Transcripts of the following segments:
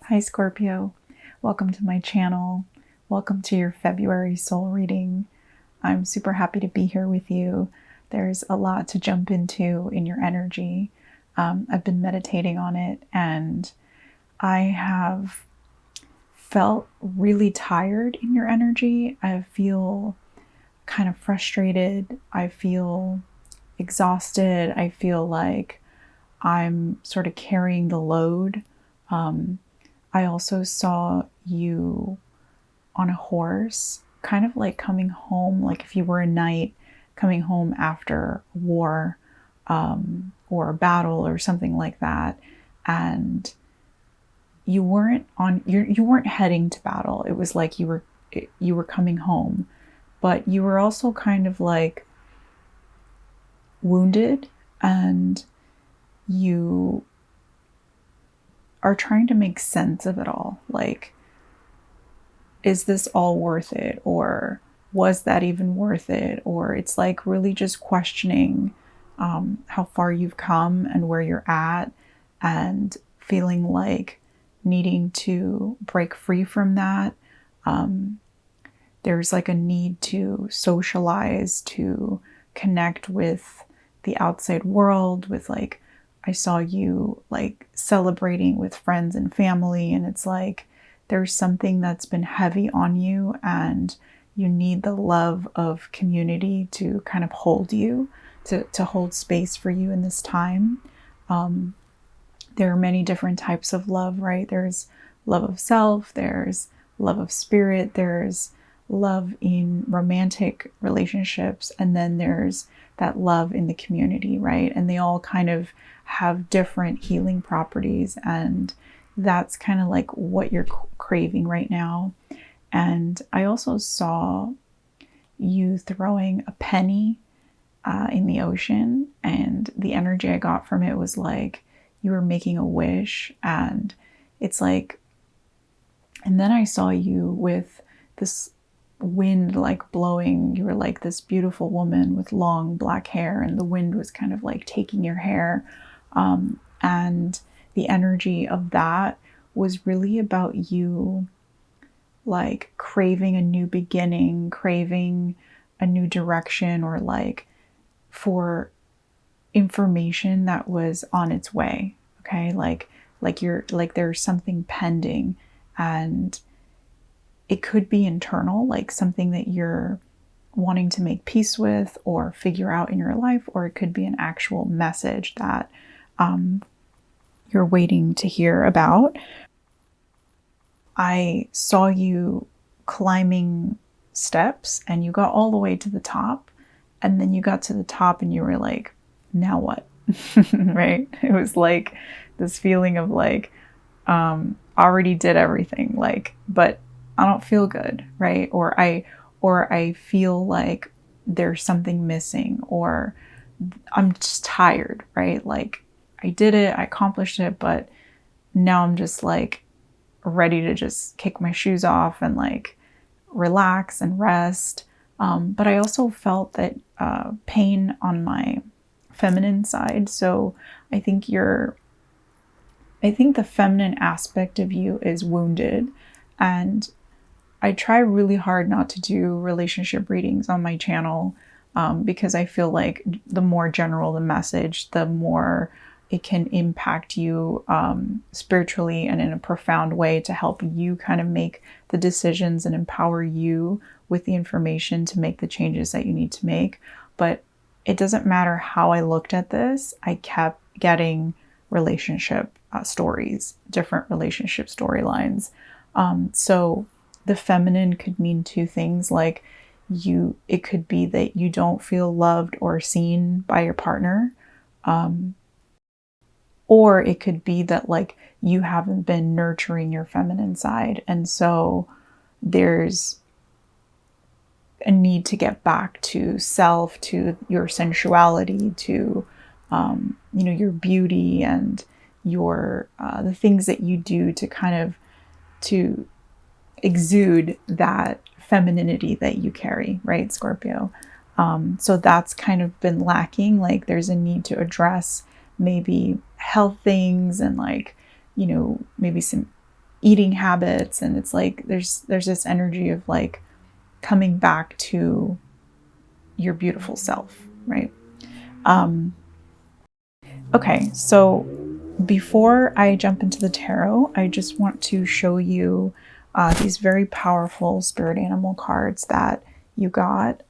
Hi Scorpio, welcome to my channel. Welcome to your February soul reading. I'm super happy to be here with you. There's a lot to jump into in your energy. I've been meditating on it and I have felt really tired in your energy. I feel kind of frustrated. I feel exhausted. I feel like I'm sort of carrying the load. I also saw you on a horse, kind of like coming home, like if you were a knight coming home after a war or a battle or something like that. And you weren't heading to battle. It was like you were coming home, but you were also kind of like wounded, and you are trying to make sense of it all. Like, is this all worth it? Or was that even worth it? Or it's like really just questioning how far you've come and where you're at, and feeling like needing to break free from that. There's like a need to socialize, to connect with the outside world, with like, I saw you like celebrating with friends and family, and it's like there's something that's been heavy on you and you need the love of community to kind of hold you, to hold space for you in this time. There are many different types of love, right? There's love of self, there's love of spirit, there's love in romantic relationships, and then there's that love in the community, right? And they all kind of have different healing properties, and that's kind of like what you're craving right now. And I also saw you throwing a penny in the ocean, and the energy I got from it was like you were making a wish, and it's like, and then I saw you with this wind like blowing. You were like this beautiful woman with long black hair, and the wind was kind of like taking your hair. And the energy of that was really about you like craving a new beginning, craving a new direction, or like for information that was on its way. Okay. Like you're like, there's something pending, and it could be internal, like something that you're wanting to make peace with or figure out in your life, or it could be an actual message that you're waiting to hear about. I saw you climbing steps, and you got all the way to the top, and then you got to the top and you were like, now what? Right? It was like this feeling of like, already did everything, like, but I don't feel good, right? Or I feel like there's something missing, or I'm just tired, right? Like I did it, I accomplished it, but now I'm just like ready to just kick my shoes off and like relax and rest. But I also felt that pain on my feminine side. So I think the feminine aspect of you is wounded, and I try really hard not to do relationship readings on my channel, because I feel like the more general the message, the more it can impact you spiritually and in a profound way, to help you kind of make the decisions and empower you with the information to make the changes that you need to make. But it doesn't matter how I looked at this, I kept getting relationship stories, different relationship storylines. So the feminine could mean two things. Like it could be that you don't feel loved or seen by your partner. Or it could be that like you haven't been nurturing your feminine side. And so there's a need to get back to self, to your sensuality, to, your beauty, and your, the things that you do to kind of, to exude that femininity that you carry, right, Scorpio? So that's kind of been lacking. Like there's a need to address maybe health things, and like, maybe some eating habits, and it's like there's this energy of like coming back to your beautiful self, right? Okay, so before I jump into the tarot, I just want to show you these very powerful spirit animal cards that you got.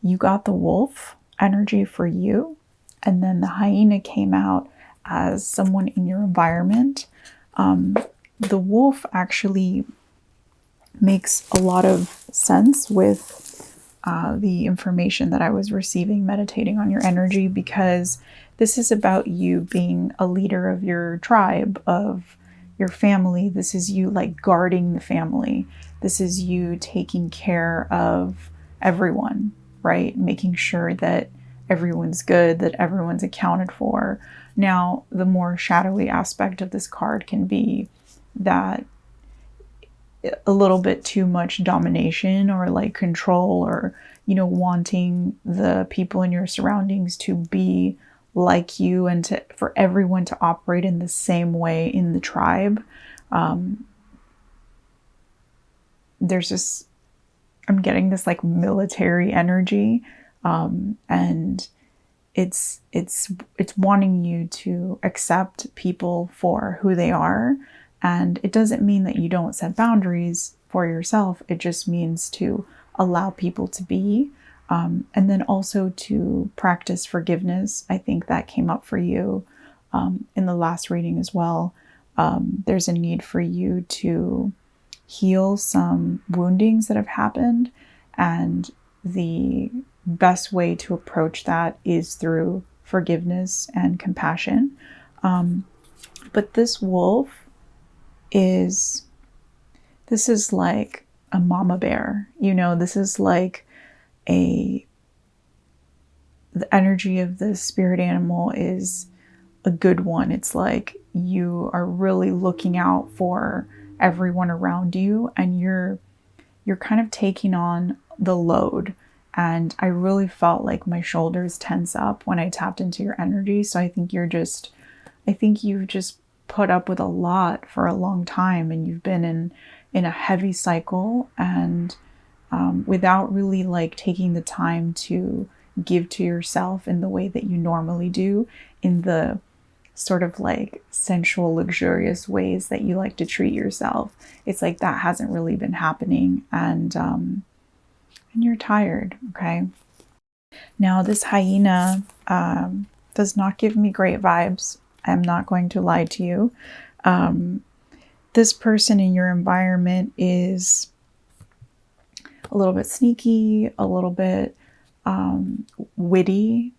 You got the wolf energy for you, and then the hyena came out as someone in your environment. The wolf actually makes a lot of sense with the information that I was receiving meditating on your energy, because this is about you being a leader of your tribe, of your family. This is you like guarding the family. This is you taking care of everyone, right? Making sure that everyone's good, that everyone's accounted for. Now, the more shadowy aspect of this card can be that a little bit too much domination or like control, or wanting the people in your surroundings to be like you, and for everyone to operate in the same way in the tribe. There's this, I'm getting this like military energy, and it's wanting you to accept people for who they are. And it doesn't mean that you don't set boundaries for yourself. It just means to allow people to be. And then also to practice forgiveness. I think that came up for you in the last reading as well. There's a need for you to heal some woundings that have happened. And the best way to approach that is through forgiveness and compassion. But this wolf this is like a mama bear, this is like the energy of the spirit animal is a good one. It's like you are really looking out for everyone around you, and you're kind of taking on the load. And I really felt like my shoulders tense up when I tapped into your energy. So I think you've just put up with a lot for a long time, and you've been in a heavy cycle, and without really like taking the time to give to yourself in the way that you normally do, in the sort of like sensual, luxurious ways that you like to treat yourself. It's like that hasn't really been happening, and you're tired. Okay. Now this hyena does not give me great vibes. I'm not going to lie to you. This person in your environment is a little bit sneaky, a little bit witty,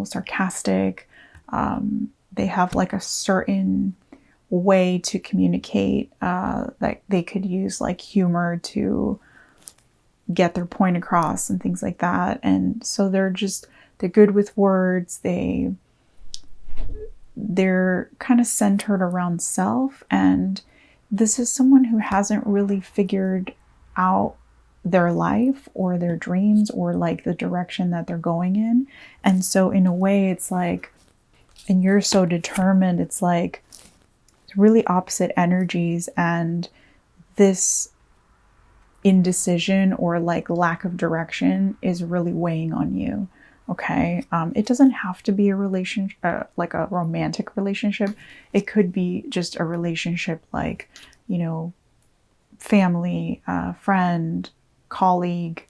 sarcastic. They have like a certain way to communicate that they could use like humor to get their point across and things like that. And so they're good with words. They're kind of centered around self, and this is someone who hasn't really figured out their life or their dreams or like the direction that they're going in. And so in a way it's like, and you're so determined, it's like really opposite energies, and this indecision or like lack of direction is really weighing on you. Okay. It doesn't have to be a relationship, like a romantic relationship. It could be just a relationship like, family, friend, colleague,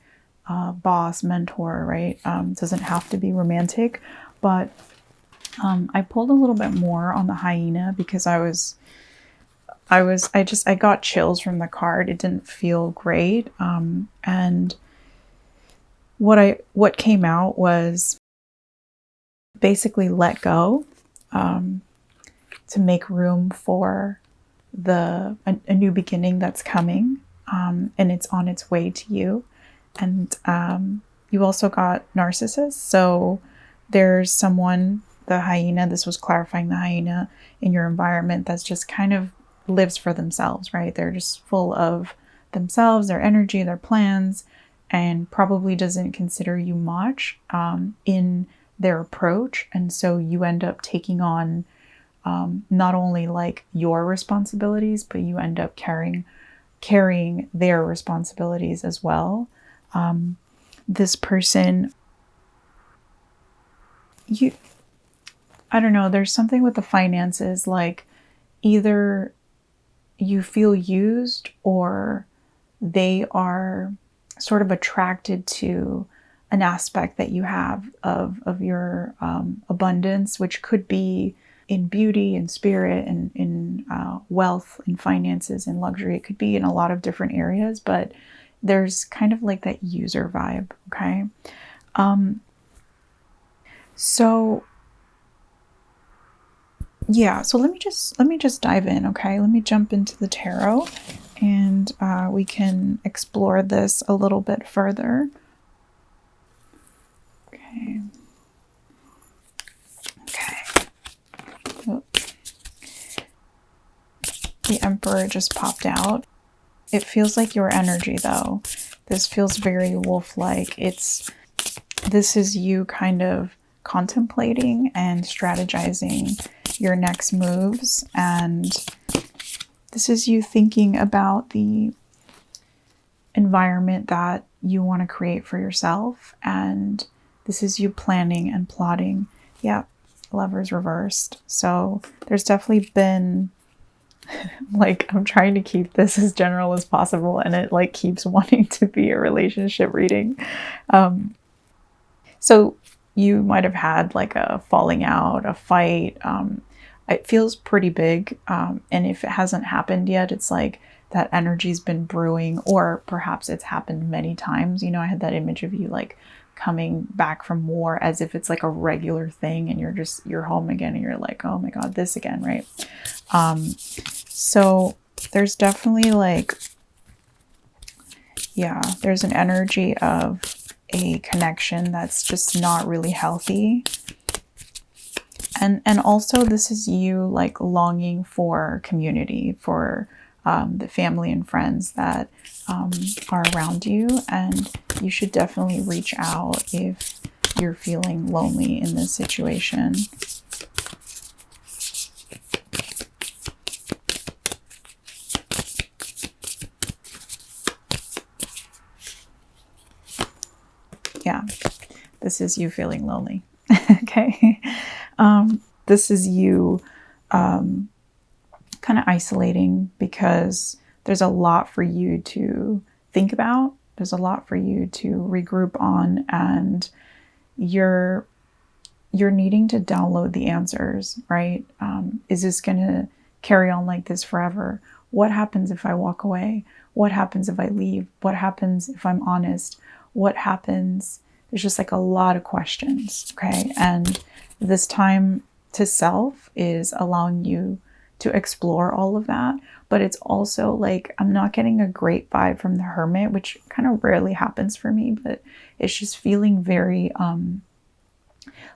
boss, mentor, right? Doesn't have to be romantic, but I pulled a little bit more on the hyena because I got chills from the card. It didn't feel great. And what came out was basically let go, to make room for a new beginning that's coming, and it's on its way to you. And you also got narcissist. So there's someone, the hyena, this was clarifying the hyena in your environment, that's just kind of lives for themselves, right? They're just full of themselves, their energy, their plans, and probably doesn't consider you much in their approach. And so you end up taking on not only like your responsibilities, but you end up carrying their responsibilities as well. This person, I don't know, there's something with the finances, like either you feel used or they are sort of attracted to an aspect that you have of your abundance, which could be in beauty and spirit and in wealth and finances and luxury. It could be in a lot of different areas, but there's kind of like that user vibe. Okay. So yeah, so let me just dive in. Okay. Let me jump into the tarot and we can explore this a little bit further. Okay. Oh. The Emperor just popped out. It feels like your energy, though. This feels very wolf-like. This is you kind of contemplating and strategizing your next moves, and this is you thinking about the environment that you want to create for yourself, and this is you planning and plotting. Yeah, Lovers reversed. So there's definitely been like, I'm trying to keep this as general as possible, and it like keeps wanting to be a relationship reading. So you might have had like a falling out, a fight. It feels pretty big. And if it hasn't happened yet, it's like that energy's been brewing, or perhaps it's happened many times. You know, I had that image of you like coming back from war as if it's like a regular thing, and you're home again and you're like, oh my God, this again, right? So there's definitely like, yeah, there's an energy of a connection that's just not really healthy. And also this is you like longing for community, for the family and friends that are around you. And you should definitely reach out if you're feeling lonely in this situation. Yeah, this is you feeling lonely. Okay. This is you kind of isolating, because there's a lot for you to think about. There's a lot for you to regroup on, and you're needing to download the answers, right? Is this going to carry on like this forever? What happens if I walk away? What happens if I leave? What happens if I'm honest? What happens? There's just like a lot of questions, okay? And this time to self is allowing you to explore all of that. But it's also like, I'm not getting a great vibe from the Hermit, which kind of rarely happens for me, but it's just feeling very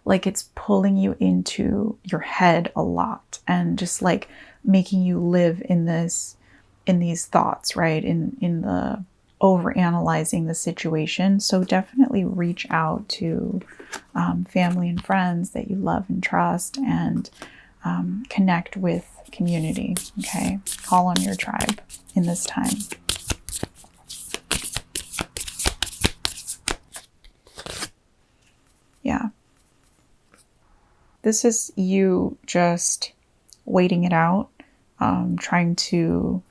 like it's pulling you into your head a lot, and just like making you live in these thoughts, right? In the overanalyzing the situation. So definitely reach out to family and friends that you love and trust, and connect with community. Okay, call on your tribe in this time. Yeah, this is you just waiting it out, trying to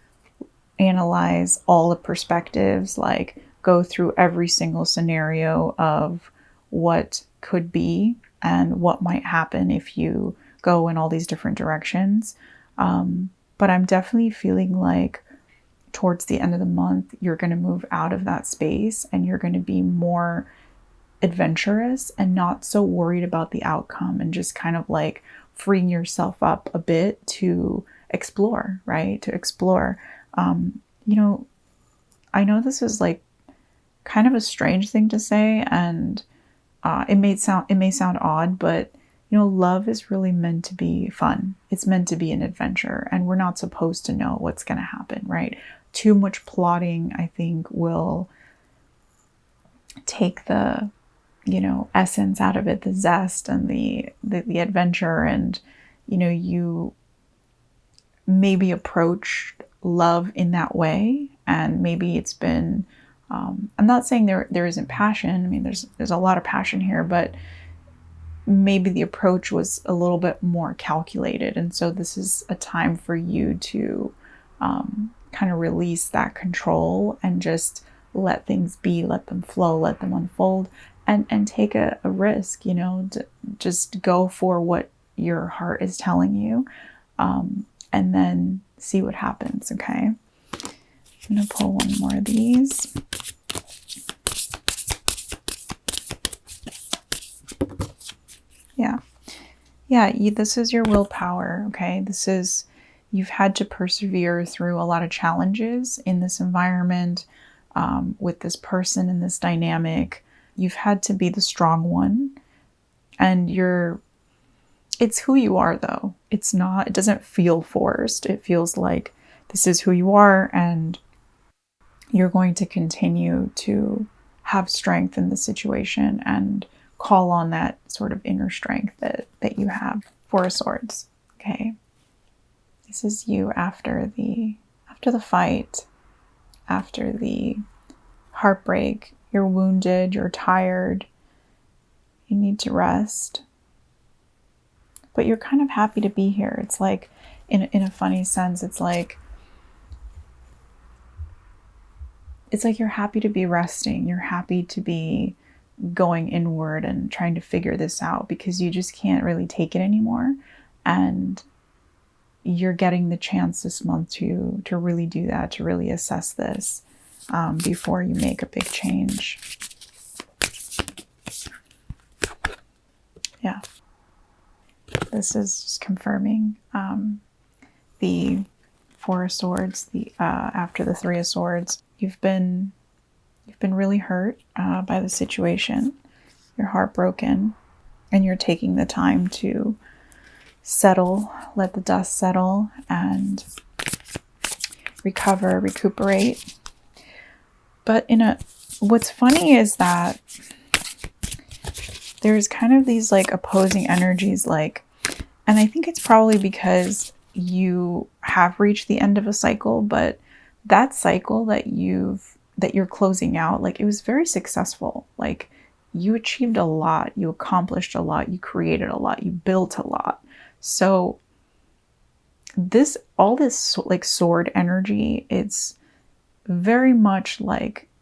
analyze all the perspectives, like go through every single scenario of what could be and what might happen if you go in all these different directions. But I'm definitely feeling like towards the end of the month, you're going to move out of that space, and you're going to be more adventurous and not so worried about the outcome, and just kind of like freeing yourself up a bit to explore, right? To explore. You know, I know this is like kind of a strange thing to say, and it may sound odd, but you know, love is really meant to be fun. It's meant to be an adventure, and we're not supposed to know what's going to happen, right? Too much plotting, I think, will take the, you know, essence out of it, the zest and the adventure. And you maybe approached love in that way, and maybe it's been, I'm not saying there isn't passion. I mean, there's a lot of passion here, but maybe the approach was a little bit more calculated. And so this is a time for you to kind of release that control and just let things be, let them flow, let them unfold, and take a risk, just go for what your heart is telling you, and then see what happens. Okay. I'm going to pull one more of these. Yeah, this is your willpower, okay? You've had to persevere through a lot of challenges in this environment, with this person in this dynamic. You've had to be the strong one, and it's who you are, though. It doesn't feel forced. It feels like this is who you are, and you're going to continue to have strength in the situation and call on that sort of inner strength that you have. Four of Swords. Okay. This is you after the fight, after the heartbreak. You're wounded, you're tired, you need to rest. But you're kind of happy to be here. It's like, in a funny sense, it's like you're happy to be resting. You're happy to be going inward and trying to figure this out, because you just can't really take it anymore. And you're getting the chance this month to really do that, to really assess this, before you make a big change. Yeah. This is just confirming the Four of Swords, after the Three of Swords. You've been really hurt by the situation. You're heartbroken, and you're taking the time to settle, let the dust settle, and recuperate. But what's funny is that there's kind of these like opposing energies, and I think it's probably because you have reached the end of a cycle, but that cycle that you're closing out, it was very successful. You achieved a lot, you accomplished a lot, you created a lot, you built a lot. So all this sword energy, it's very much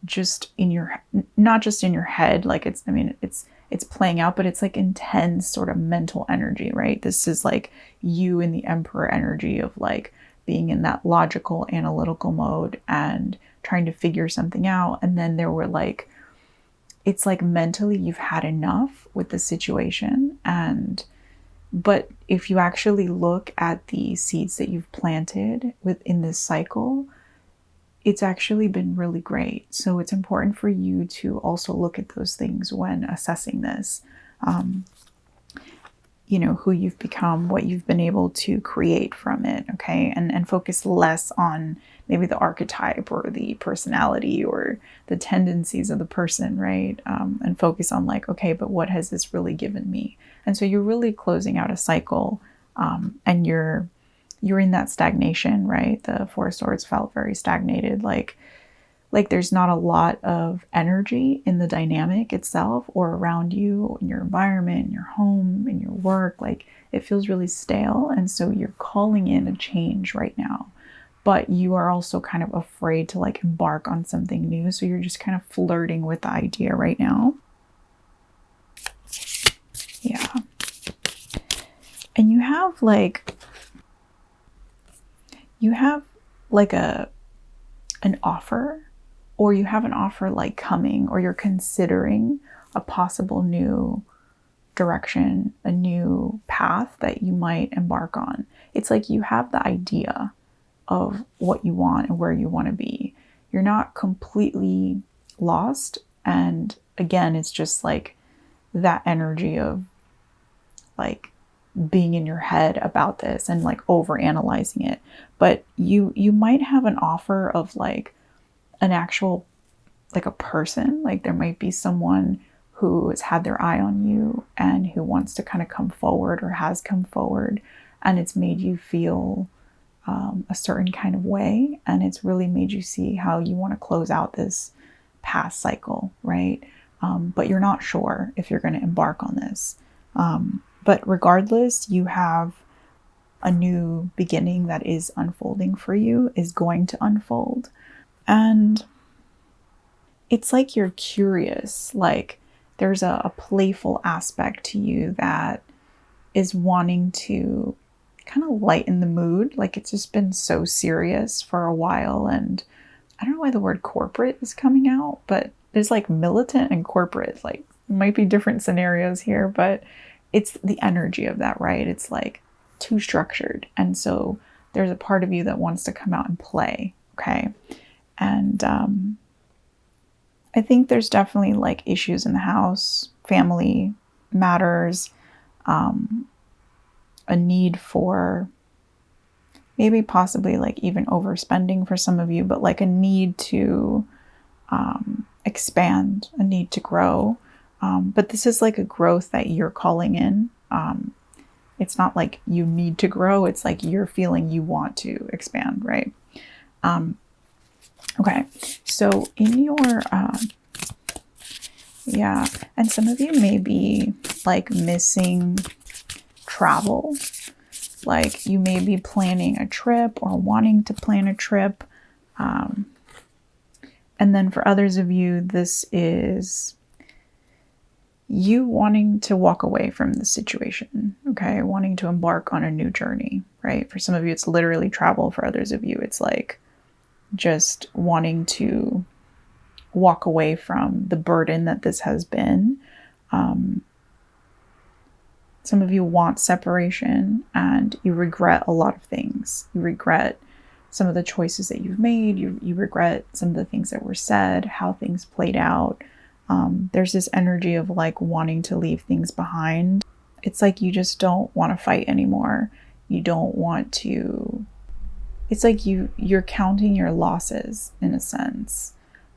just not just in your head, it's playing out, but it's intense sort of mental energy, right? This is you in the Emperor energy of being in that logical, analytical mode and trying to figure something out. And then there were it's mentally you've had enough with the situation. But if you actually look at the seeds that you've planted within this cycle, it's actually been really great. So it's important for you to also look at those things when assessing this. Who you've become, what you've been able to create from it, okay? And focus less on maybe the archetype or the personality or the tendencies of the person, right? And focus on okay, but what has this really given me? And so you're really closing out a cycle, and you're in that stagnation, right? The Four of Swords felt very stagnated, like there's not a lot of energy in the dynamic itself or around you, in your environment, in your home, in your work. It feels really stale. And so you're calling in a change right now, but you are also kind of afraid to embark on something new. So you're just kind of flirting with the idea right now. Yeah. And you have an offer, or you have an offer coming, or you're considering a possible new direction, a new path that you might embark on. It's you have the idea of what you want and where you want to be. You're not completely lost. And again, it's just that energy of being in your head about this and over analyzing it. But you might have an offer of an actual a person. There might be someone who has had their eye on you and who wants to kind of come forward or has come forward. and it's made you feel a certain kind of way, and it's really made you see how you want to close out this past cycle, right? But you're not sure if you're going to embark on this. But regardless, you have a new beginning that is unfolding for you, is going to unfold. And it's like you're curious, like there's a playful aspect to you that is wanting to kind of lighten the mood. Like it's just been so serious for a while. And I don't know why the word corporate is coming out, but there's like militant and corporate, like might be different scenarios here, but it's the energy of that, right? It's like too structured. And so there's a part of you that wants to come out and play. Okay. And I think there's definitely like issues in the house, family matters, a need for maybe possibly like even overspending for some of you, but like a need to expand, a need to grow. But this is like a growth that you're calling in. It's not like you need to grow. It's like you're feeling you want to expand, right? Okay. So in your, yeah. And some of you may be like missing travel. Like you may be planning a trip or wanting to plan a trip. And then for others of you, this is you wanting to walk away from the situation, okay? Wanting to embark on a new journey, right? For some of you, it's literally travel. For others of you, it's like just wanting to walk away from the burden that this has been. Some of you want separation and you regret a lot of things. You regret some of the choices that you've made. You regret some of the things that were said, how things played out. There's this energy of like wanting to leave things behind. It's like you just don't want to fight anymore. You don't want to. It's like you're counting your losses in a sense.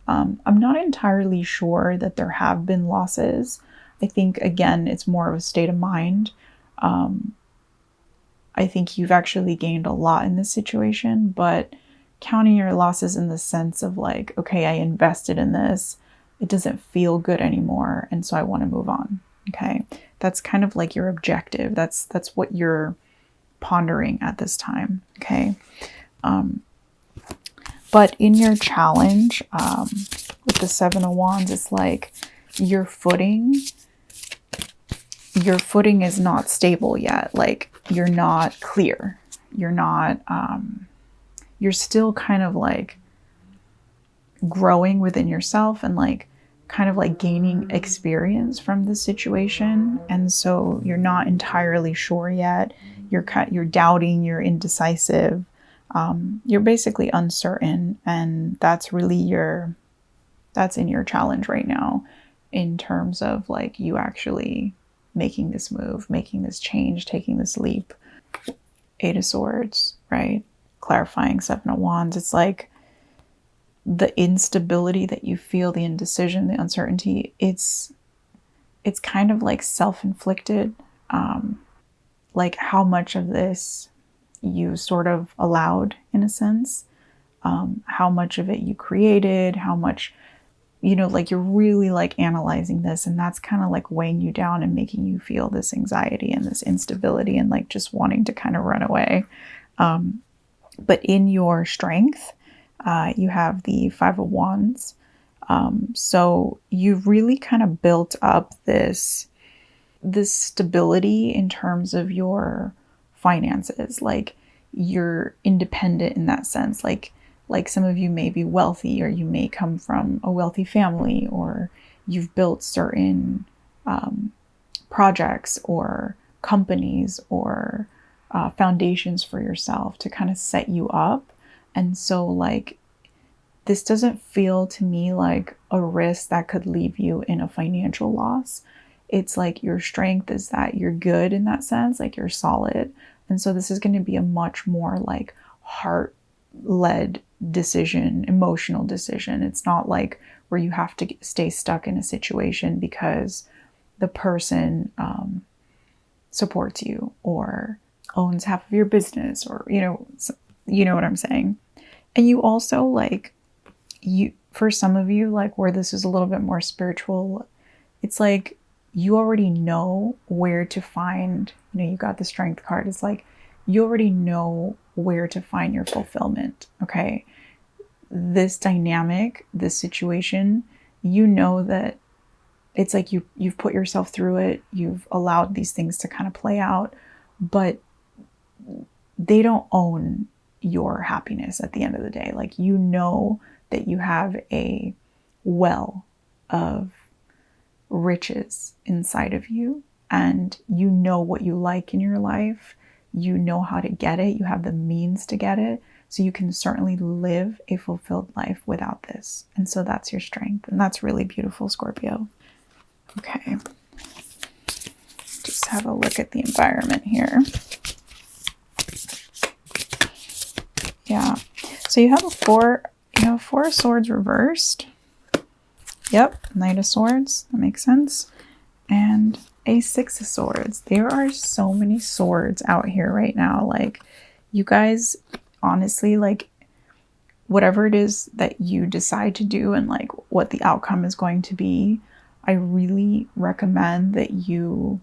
I'm not entirely sure that there have been losses. I think, again, it's more of a state of mind. I think you've actually gained a lot in this situation, but counting your losses in the sense of like, okay, I invested in this. It doesn't feel good anymore. And so I want to move on. Okay. That's kind of like your objective. That's what you're pondering at this time. Okay. But in your challenge, with the Seven of Wands, it's like your footing is not stable yet. Like you're not clear. You're not, you're still kind of like growing within yourself and like kind of like gaining experience from the situation. And so you're not entirely sure yet. You're doubting, you're indecisive. You're basically uncertain, and that's really that's in your challenge right now in terms of like you actually making this move, making this change, taking this leap. Eight of Swords, right? Clarifying Seven of Wands. It's like the instability that you feel, the indecision, the uncertainty, it's kind of like self-inflicted. Like how much of this you sort of allowed in a sense, how much of it you created, how much, like you're really like analyzing this, and that's kind of like weighing you down and making you feel this anxiety and this instability and like just wanting to kind of run away. But in your strength, you have the Five of Wands. So you've really kind of built up this stability in terms of your finances. Like you're independent in that sense. Like some of you may be wealthy, or you may come from a wealthy family, or you've built certain projects or companies or foundations for yourself to kind of set you up. And so like this doesn't feel to me like a risk that could leave you in a financial loss. It's like your strength is that you're good in that sense, like you're solid. And so this is going to be a much more like heart-led decision, emotional decision. It's not like where you have to stay stuck in a situation because the person supports you or owns half of your business, or, you know what I'm saying. And you also like, for some of you, like where this is a little bit more spiritual, it's like you already know where to find, you got the strength card. It's like you already know where to find your fulfillment. Okay. This dynamic, this situation, you know that it's like you've put yourself through it. You've allowed these things to kind of play out, but they don't own your happiness at the end of the day. Like, you know that you have a well of riches inside of you, and you know what you like in your life. You know how to get it. You have the means to get it. So you can certainly live a fulfilled life without this. And so that's your strength. And that's really beautiful, Scorpio. Okay. Just have a look at the environment here. Yeah. So you have Four of Swords reversed. Yep. Knight of Swords. That makes sense. And a Six of Swords. There are so many swords out here right now. Like, you guys, honestly, like, whatever it is that you decide to do and like what the outcome is going to be, I really recommend that you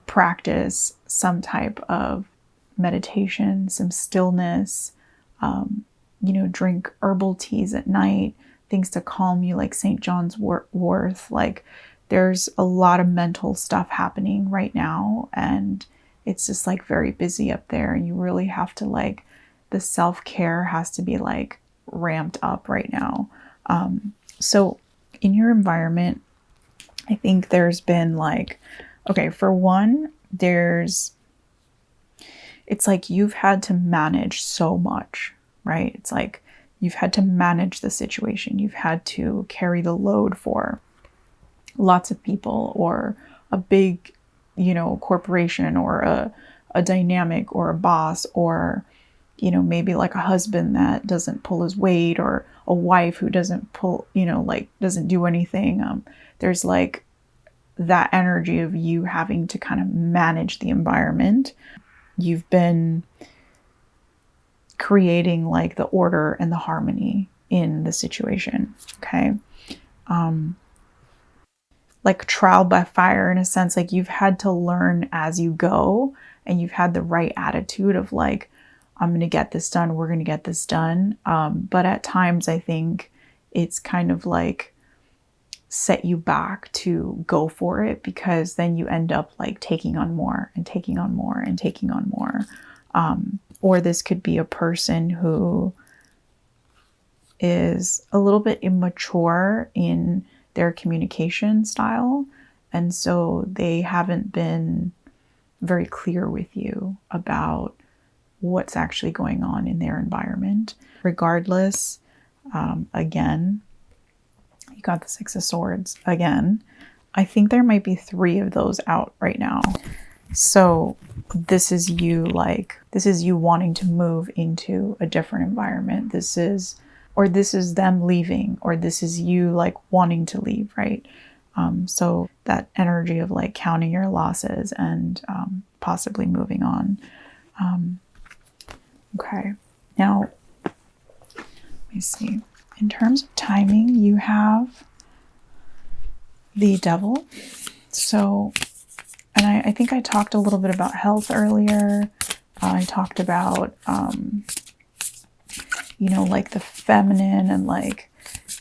practice some type of meditation, some stillness, drink herbal teas at night, things to calm you, like St. John's wort. Like, there's a lot of mental stuff happening right now, and it's just like very busy up there, and you really have to, like, the self-care has to be like ramped up right now. So in your environment, I think there's been like, okay, for one, it's like you've had to manage so much, right? It's like you've had to manage the situation. You've had to carry the load for lots of people, or a big, corporation, or a dynamic, or a boss, or, maybe like a husband that doesn't pull his weight, or a wife who doesn't pull, doesn't do anything. There's like that energy of you having to kind of manage the environment. You've been creating like the order and the harmony in the situation. Okay. Like trial by fire, in a sense, like you've had to learn as you go, and you've had the right attitude of like, I'm going to get this done. We're going to get this done. But at times I think it's kind of like set you back to go for it, because then you end up like taking on more and taking on more and taking on more. Or this could be a person who is a little bit immature in their communication style. And so they haven't been very clear with you about what's actually going on in their environment. Regardless, again, you got the Six of Swords again. I think there might be 3 of those out right now. So this is you wanting to move into a different environment. This is them leaving, or this is you like wanting to leave, right? So that energy of like counting your losses and possibly moving on. Okay, now let me see. In terms of timing, you have the Devil. So, and I think I talked a little bit about health earlier. I talked about, like the feminine and like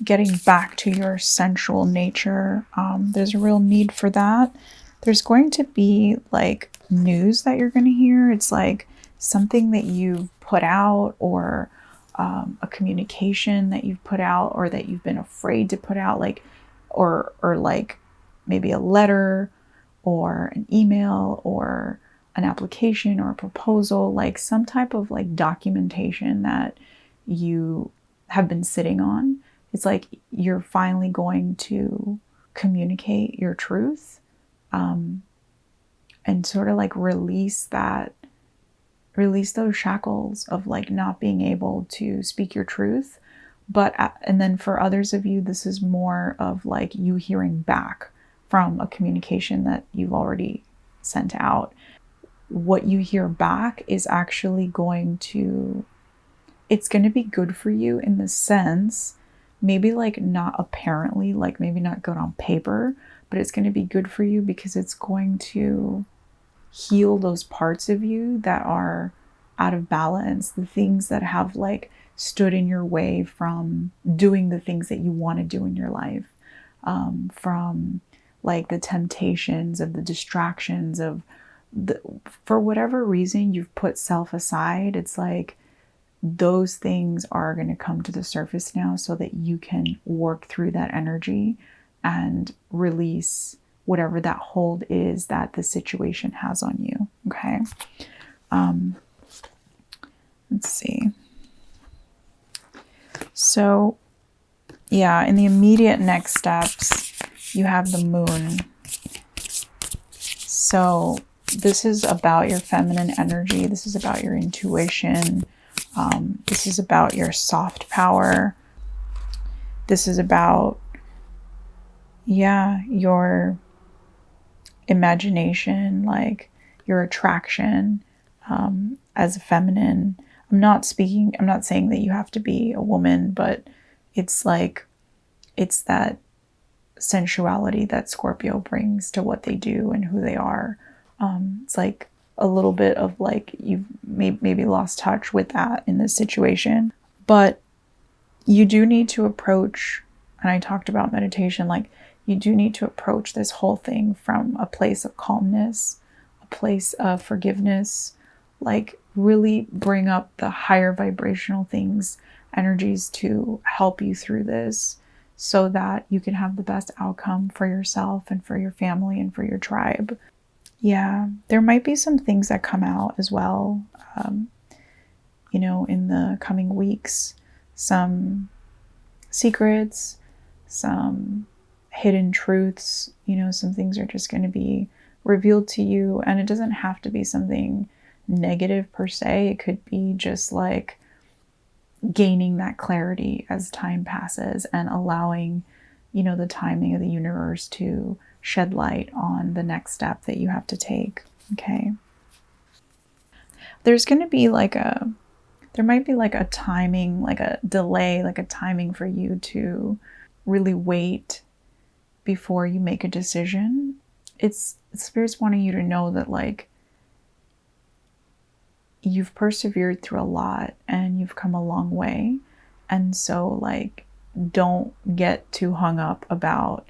getting back to your sensual nature. There's a real need for that. There's going to be like news that you're going to hear. It's like something that you've put out, or a communication that you've put out, or that you've been afraid to put out, like, or like maybe a letter, or an email, or an application, or a proposal, like some type of like documentation that you have been sitting on. It's like you're finally going to communicate your truth, and sort of like release those shackles of like not being able to speak your truth. And then for others of you, this is more of like you hearing back from a communication that you've already sent out. what you hear back is actually it's going to be good for you in the sense, maybe like not apparently, like maybe not good on paper, but it's going to be good for you because it's going to heal those parts of you that are out of balance, the things that have like stood in your way from doing the things that you want to do in your life, from like the temptations of the distractions of for whatever reason you've put self aside. It's like those things are going to come to the surface now so that you can work through that energy and release whatever that hold is that the situation has on you. Okay. Let's see. So yeah, in the immediate next steps, you have the moon. So this is about your feminine energy. This is about your intuition. This is about your soft power. This is about, your imagination, like your attraction as a feminine. I'm not saying that you have to be a woman, but it's that sensuality that Scorpio brings to what they do and who they are. It's like a little bit of like you've maybe lost touch with that in this situation, but you do need to approach, and I talked about meditation, like you do need to approach this whole thing from a place of calmness, a place of forgiveness, like really bring up the higher vibrational things, energies to help you through this so that you can have the best outcome for yourself and for your family and for your tribe. Yeah, there might be some things that come out as well, in the coming weeks, some secrets, some hidden truths, some things are just going to be revealed to you. And it doesn't have to be something negative per se. It could be just like gaining that clarity as time passes and allowing, the timing of the universe to shed light on the next step that you have to take. Okay. There's going to be there might be like a timing, like a delay, like a timing for you to really wait before you make a decision. It's Spirit's wanting you to know that like you've persevered through a lot and you've come a long way. And so like, don't get too hung up about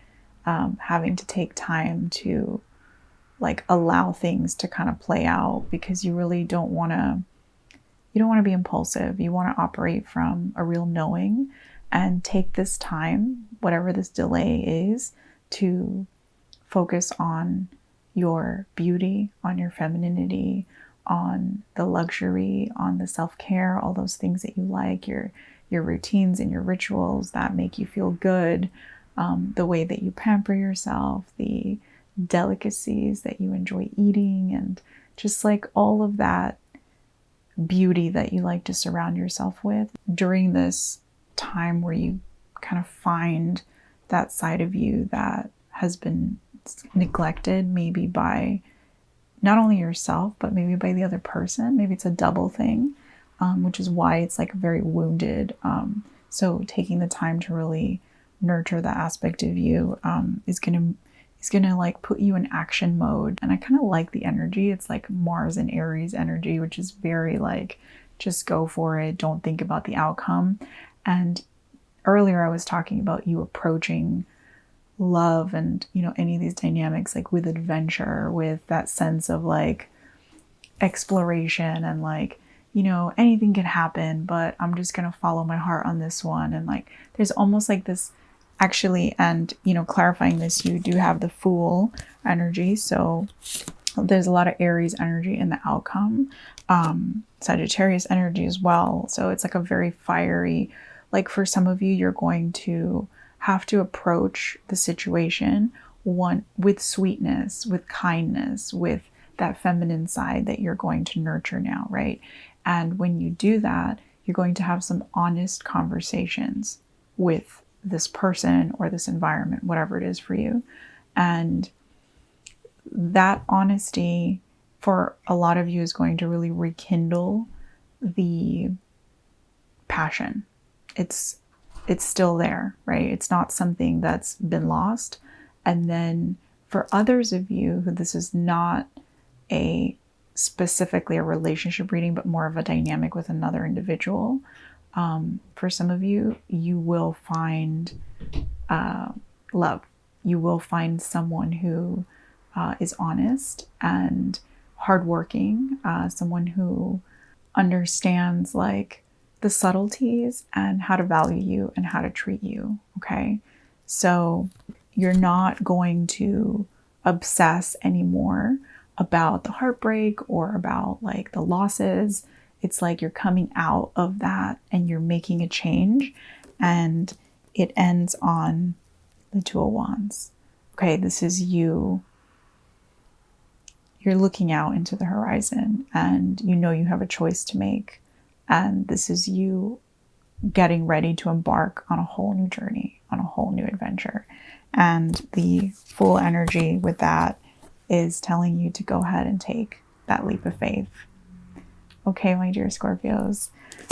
having to take time to like allow things to kind of play out, because you really don't want to be impulsive. You want to operate from a real knowing and take this time, whatever this delay is, to focus on your beauty, on your femininity, on the luxury, on the self-care, all those things that you like, your routines and your rituals that make you feel good, the way that you pamper yourself, the delicacies that you enjoy eating, and just like all of that beauty that you like to surround yourself with during this time where you kind of find that side of you that has been neglected, maybe by not only yourself, but maybe by the other person. Maybe it's a double thing, which is why it's like very wounded. So taking the time to really nurture that aspect of you is gonna like put you in action mode. And I kind of like the energy. It's like Mars and Aries energy, which is very like, just go for it. Don't think about the outcome. And earlier I was talking about you approaching love and, any of these dynamics, like with adventure, with that sense of like exploration and like, anything can happen, but I'm just going to follow my heart on this one. And like, there's almost like this actually, and, clarifying this, you do have the Fool energy. So there's a lot of Aries energy in the outcome, Sagittarius energy as well. So it's like a very fiery, like for some of you, you're going to have to approach the situation with sweetness, with kindness, with that feminine side that you're going to nurture now, right? And when you do that, you're going to have some honest conversations with this person or this environment, whatever it is for you. And that honesty for a lot of you is going to really rekindle the passion. It's still there, right? It's not something that's been lost. And then for others of you who this is not specifically a relationship reading, but more of a dynamic with another individual, for some of you, you will find love. You will find someone who is honest and hardworking, someone who understands like the subtleties and how to value you and how to treat you. Okay. So you're not going to obsess anymore about the heartbreak or about like the losses. It's like you're coming out of that and you're making a change, and it ends on the Two of Wands. Okay. This is you. You're looking out into the horizon and you know you have a choice to make. And this is you getting ready to embark on a whole new journey, on a whole new adventure. And the full energy with that is telling you to go ahead and take that leap of faith. Okay, my dear Scorpios,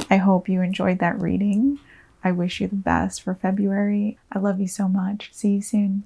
I hope you enjoyed that reading. I wish you the best for February. I love you so much. See you soon.